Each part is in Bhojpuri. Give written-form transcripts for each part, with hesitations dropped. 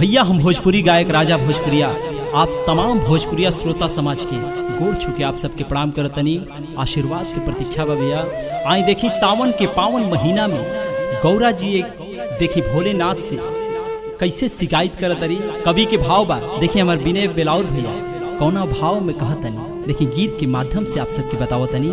भैया हम भोजपुरी गायक राजा भोजपुरिया आप तमाम भोजपुरिया श्रोता समाज के गोड़ छुके आप सबके प्रणाम करतनी, आशीर्वाद की प्रतीक्षा बा भैया। आई देखी सावन के पावन महीना में गौरा जी एक देखी भोलेनाथ से कैसे शिकायत करतरी। कवि के भाव बा देखिए हमारे विनय बेलाउर भैया कौना भाव में कहतनी, देखिए गीत के माध्यम से आप सबके बतावतनी।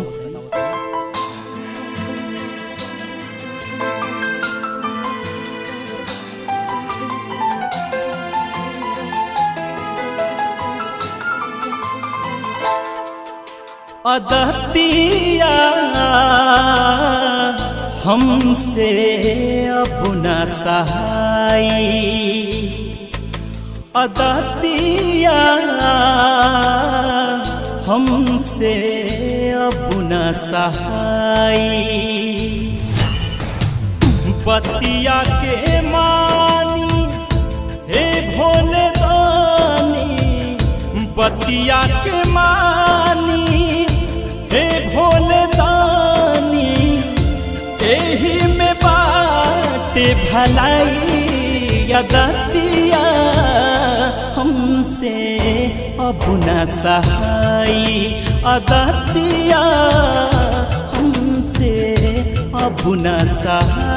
अदतिया हमसे अब न सहाई, अदतिया हमसे अब न सहाई। बतिया के मानी हे भोले दानी, बतिया के मानी हे भोले दानी, एही में बाटे भलाई। अदतिया हमसे अब न सहाई, अदतिया हमसे अब न सहाई।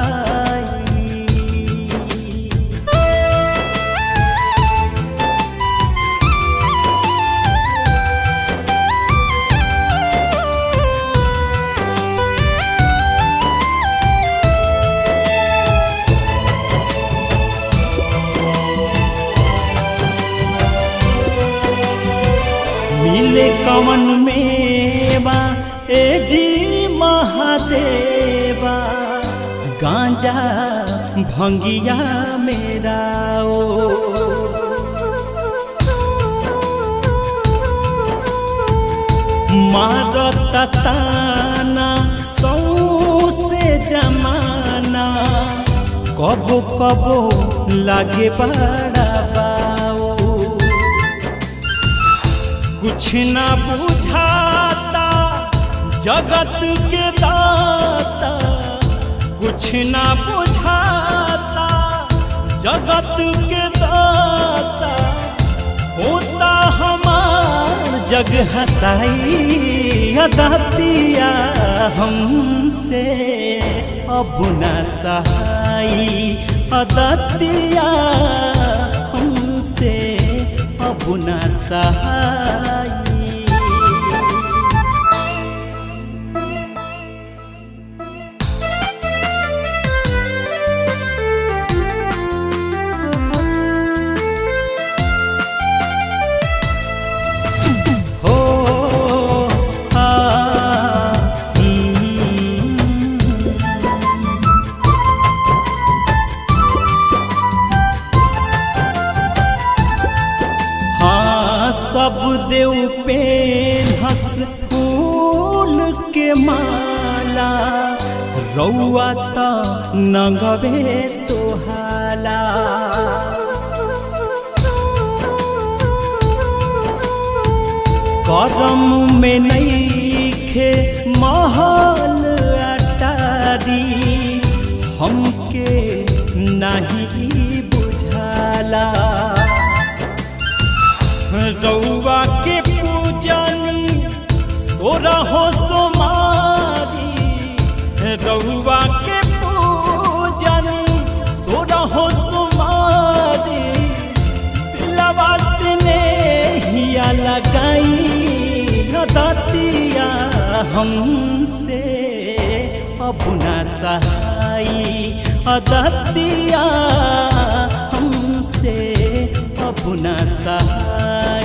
मिले कवन मेवा ए जी महादेवा, गांजा भंगिया मेरा ओ। मारत ताना सौसे जमाना, कबो कबो लागे बड़ा बाओ। कुछ ना बुझाता जगत के दाता, कुछ ना बुझाता जगत के दाता, होता हमार जग हसाई। अदतिया हमसे अब न सहाई, अदतिया हमसे अब न सहाई। सब देव पे हंस फूल के माला, रौआ त नगवे सोहाला। करम में नइखे महल अटारी, हमके नहीं बुझाला। रउआ के पूजनी सोरहो सोमारी, रउआ के पूजनी सोरहो सोमारी, दिलवा से नेहिया लगाई। अदतिया हमसे अब न सहाई, अदतिया हमसे अब न सहाई।